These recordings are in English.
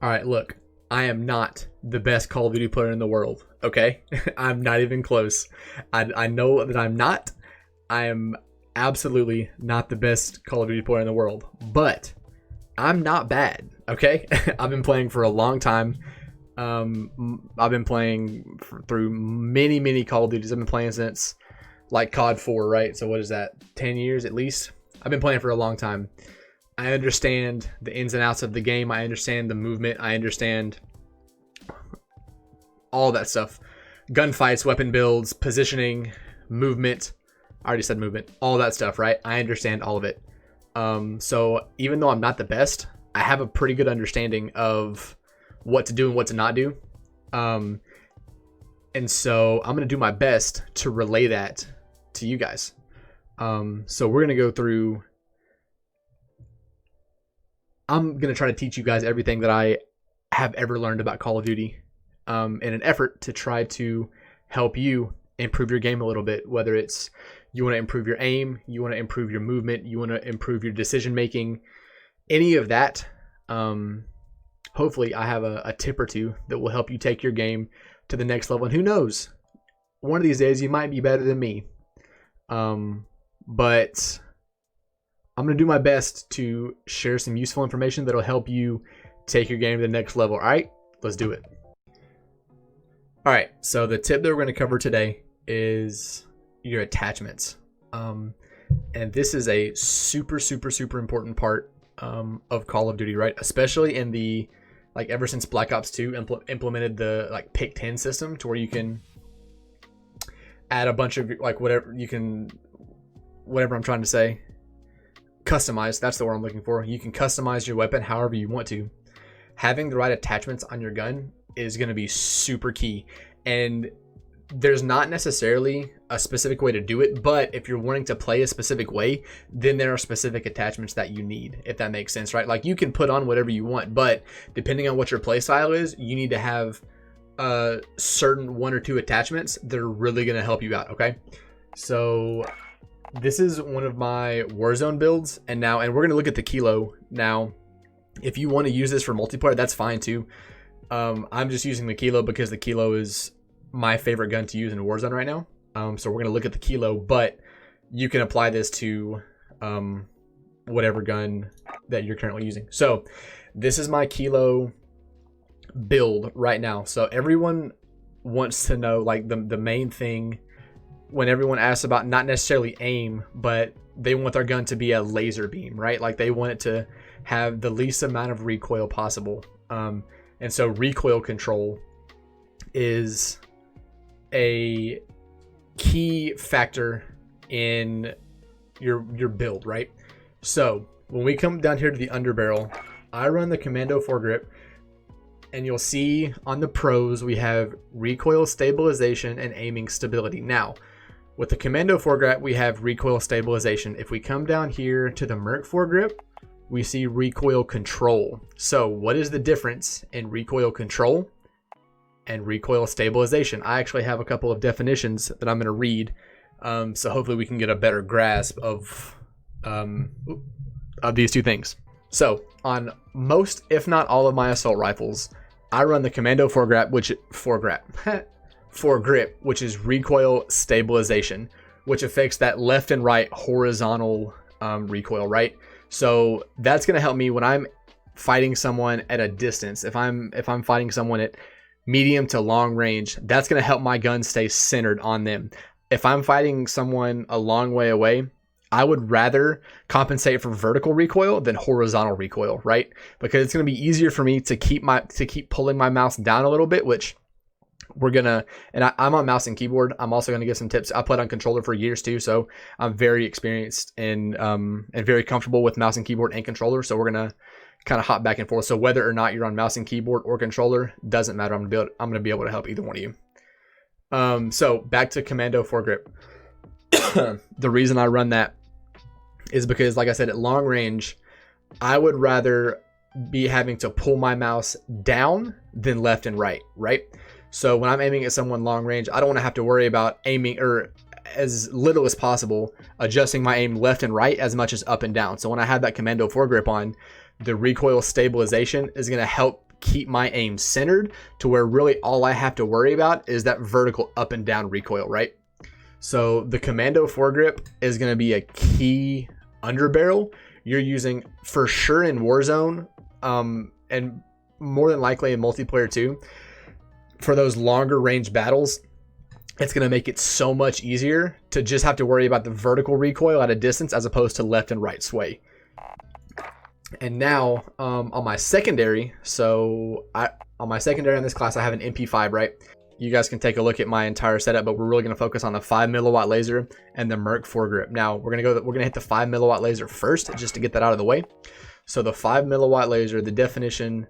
All right, look, I am not the best Call of Duty player in the world, okay? I'm not even close. I know that I'm not. I am absolutely not the best Call of Duty player in the world, but I'm not bad, okay? I've been playing for a long time. I've been playing through many Call of Duties. I've been playing since like COD 4, right? So what is that? 10 years at least? I've been playing for a long time. I understand the ins and outs of the game. I understand the movement. I understand all that stuff. Gunfights, weapon builds, positioning, movement. I already said movement. All that stuff, right? I understand all of it. So even though I'm not the best, I have a pretty good understanding of what to do and what to not do. And so I'm going to do my best to relay that to you guys. So we're going to go through... I'm going to try to teach you guys everything that I have ever learned about Call of Duty in an effort to try to help you improve your game a little bit, whether it's you want to improve your aim, you want to improve your movement, you want to improve your decision making, any of that. Hopefully I have a tip or two that will help you take your game to the next level. And who knows, one of these days you might be better than me. But I'm going to do my best to share some useful information that'll help you take your game to the next level. All right, let's do it. All right, so the tip that we're going to cover today is your attachments. And this is a super important part of Call of Duty, right? Especially in the, like, ever since Black Ops 2 implemented the like pick 10 system, to where you can add a bunch of like whatever I'm trying to say. Customize, that's the word I'm looking for. You can customize your weapon however you want to. Having the right attachments on your gun is going to be super key. And there's not necessarily a specific way to do it, but if you're wanting to play a specific way, then there are specific attachments that you need, if that makes sense, right? Like, you can put on whatever you want, but depending on what your play style is, you need to have certain one or two attachments that are really going to help you out, okay? So this is one of my Warzone builds, and we're going to look at the Kilo. Now, if you want to use this for multiplayer, that's fine too. I'm just using the Kilo because the Kilo is my favorite gun to use in Warzone right now. So we're going to look at the Kilo, but you can apply this to whatever gun that you're currently using. So this is my Kilo build right now. So everyone wants to know, like, the main thing when everyone asks about, not necessarily aim, but they want their gun to be a laser beam, right? Like, they want it to have the least amount of recoil possible. And so recoil control is a key factor in your build, right? So when we come down here to the underbarrel, I run the Commando foregrip, and you'll see on the pros we have recoil stabilization and aiming stability. Now, with the Commando foregrip, we have recoil stabilization. If we come down here to the Merc foregrip, we see recoil control. So what is the difference in recoil control and recoil stabilization? I actually have a couple of definitions that I'm going to read, so hopefully we can get a better grasp of these two things. So on most, if not all, of my assault rifles, I run the Commando foregrip, which is recoil stabilization, which affects that left and right horizontal recoil, right? So that's going to help me when I'm fighting someone at a distance. If I'm fighting someone at medium to long range, that's going to help my gun stay centered on them. If I'm fighting someone a long way away, I would rather compensate for vertical recoil than horizontal recoil, right? Because it's going to be easier for me to keep pulling my mouse down a little bit, which we're gonna, and I'm on mouse and keyboard. I'm also gonna give some tips. I played on controller for years too, so I'm very experienced and very comfortable with mouse and keyboard and controller. So we're gonna kind of hop back and forth. So whether or not you're on mouse and keyboard or controller, doesn't matter. I'm gonna be able to help either one of you. So back to Commando foregrip. The reason I run that is because, like I said, at long range, I would rather be having to pull my mouse down than left and right, right? So when I'm aiming at someone long range, I don't want to have to worry about aiming, or as little as possible, adjusting my aim left and right as much as up and down. So when I have that Commando foregrip on, the recoil stabilization is going to help keep my aim centered to where really all I have to worry about is that vertical up and down recoil, right? So the commando foregrip is going to be a key underbarrel you're using for sure in Warzone, and more than likely in multiplayer too. For those longer range battles, it's going to make it so much easier to just have to worry about the vertical recoil at a distance as opposed to left and right sway. And now on my secondary, on this class, I have an MP5, right? You guys can take a look at my entire setup, but we're really going to focus on the 5 milliwatt laser and the Merc foregrip. Now we're going to hit the 5 milliwatt laser first, just to get that out of the way. So the 5 milliwatt laser, the definition,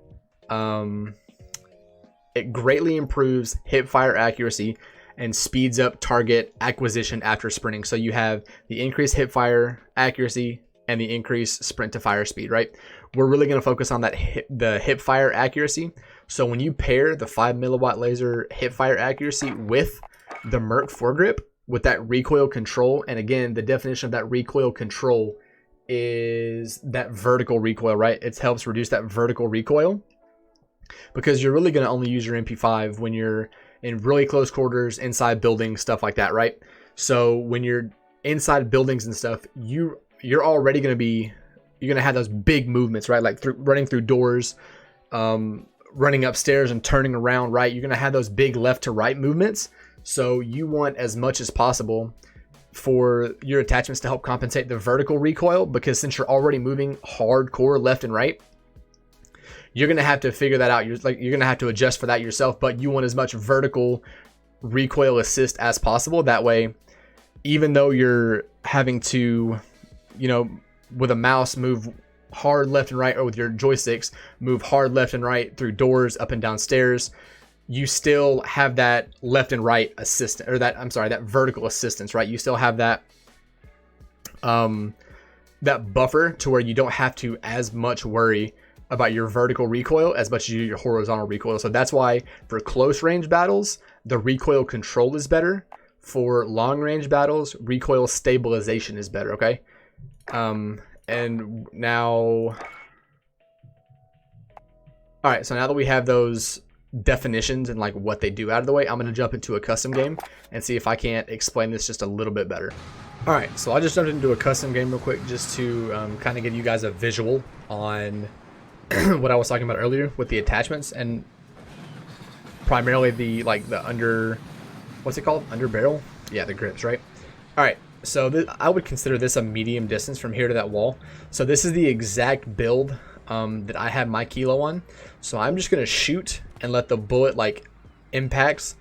it greatly improves hip fire accuracy and speeds up target acquisition after sprinting. So you have the increased hip fire accuracy and the increased sprint to fire speed, right? We're really going to focus on that the hip fire accuracy. So when you pair the 5 milliwatt laser hip fire accuracy with the Merc foregrip, with that recoil control, and again, the definition of that recoil control is that vertical recoil, right? It helps reduce that vertical recoil, because you're really going to only use your MP5 when you're in really close quarters, inside buildings, stuff like that, right? So when you're inside buildings and stuff, you're already going to be, you're going to have those big movements, right? Like running through doors, running upstairs and turning around, right? You're going to have those big left to right movements. So you want as much as possible for your attachments to help compensate the vertical recoil, because since you're already moving hardcore left and right, you're going to have to figure that out. You're going to have to adjust for that yourself, but you want as much vertical recoil assist as possible. That way, even though you're having to, with a mouse move hard left and right, or with your joysticks move hard left and right through doors, up and down stairs, you still have that left and right assistance, or that vertical assistance, right? You still have that that buffer to where you don't have to as much worry about your vertical recoil as much as you do your horizontal recoil. So that's why for close range battles, the recoil control is better. For long range battles, recoil stabilization is better, okay? And now, all right, so now that we have those definitions and like what they do out of the way, I'm gonna jump into a custom game and see if I can't explain this just a little bit better. All right, so I just jumped into a custom game real quick just to kind of give you guys a visual on what I was talking about earlier with the attachments, and primarily the what's it called? Under barrel? Yeah, the grips, right? All right, so I would consider this a medium distance from here to that wall. So this is the exact build that I have my kilo on. So I'm just gonna shoot and let the bullet impacts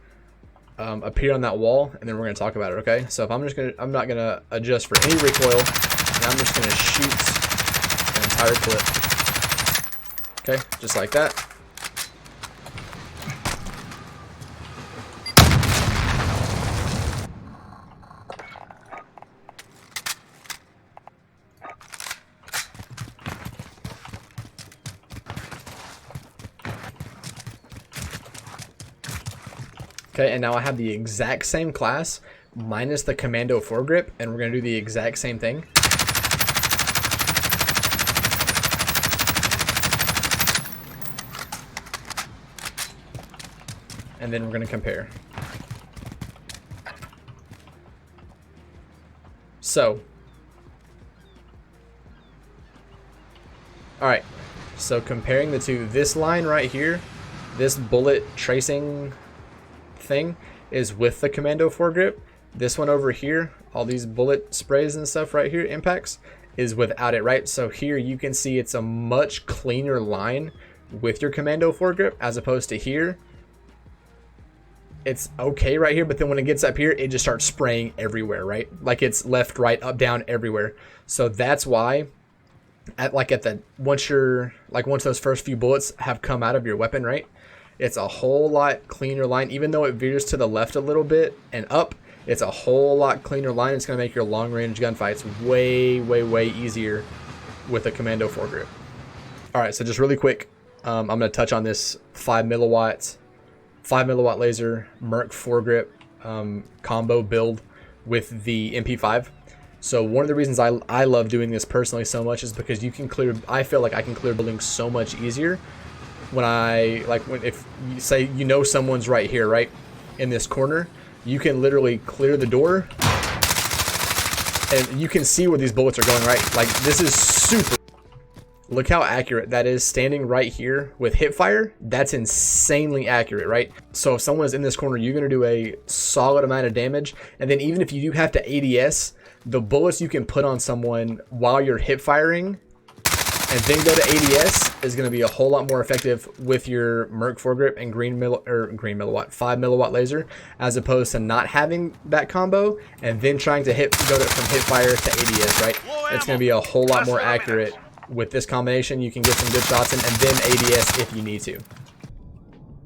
appear on that wall, and then we're gonna talk about it, okay? So if I'm not gonna adjust for any recoil, and I'm just gonna shoot an entire clip. Okay, just like that. Okay, and now I have the exact same class minus the commando foregrip, and we're gonna do the exact same thing. And then we're going to compare. So, all right, so comparing the two, this line right here, this bullet tracing thing is with the commando foregrip. This one over here, all these bullet sprays and stuff right here, impacts, is without it, right? So here you can see it's a much cleaner line with your commando foregrip as opposed to here. It's okay right here, but then when it gets up here, it just starts spraying everywhere, right? Like it's left, right, up, down, everywhere. So that's why once those first few bullets have come out of your weapon, right? It's a whole lot cleaner line. Even though it veers to the left a little bit and up, it's a whole lot cleaner line. It's going to make your long range gunfights way, way, way easier with a commando foregrip. All right, so just really quick, I'm going to touch on this 5 milliwatt laser Merc foregrip combo build with the MP5. So one of the reasons I love doing this personally so much is because I feel like I can clear buildings so much easier when if you say you know someone's right here, right in this corner, you can literally clear the door and you can see where these bullets are going, right? Like, this is super. Look how accurate that is standing right here with hip fire. That's insanely accurate, right? So if someone is in this corner, you're gonna do a solid amount of damage. And then even if you do have to ADS, the bullets you can put on someone while you're hip firing and then go to ADS is going to be a whole lot more effective with your Merc foregrip and 5 milliwatt laser, as opposed to not having that combo and then trying to go from hip fire to ADS, right? It's going to be a whole lot more accurate with this combination. You can get some good shots in and then ADS if you need to.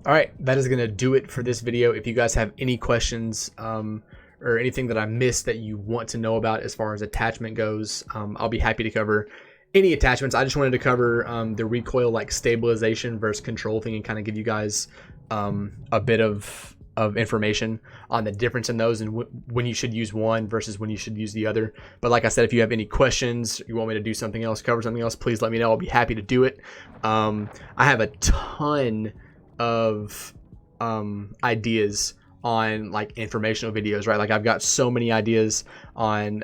All right, that is going to do it for this video. If you guys have any questions or anything that I missed that you want to know about as far as attachment goes, I'll be happy to cover any attachments. I just wanted to cover the recoil like stabilization versus control thing and kind of give you guys a bit of information on the difference in those and when you should use one versus when you should use the other. But like I said, if you have any questions, you want me to do something else, cover something else, please let me know. I'll be happy to do it. I have a ton of ideas on like informational videos, right? Like I've got so many ideas on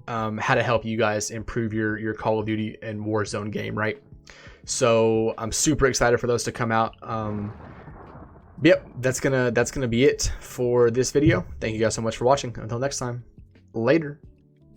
how to help you guys improve your Call of Duty and Warzone game, right? So I'm super excited for those to come out. Yep, that's gonna be it for this video. Thank you guys so much for watching. Until next time, later.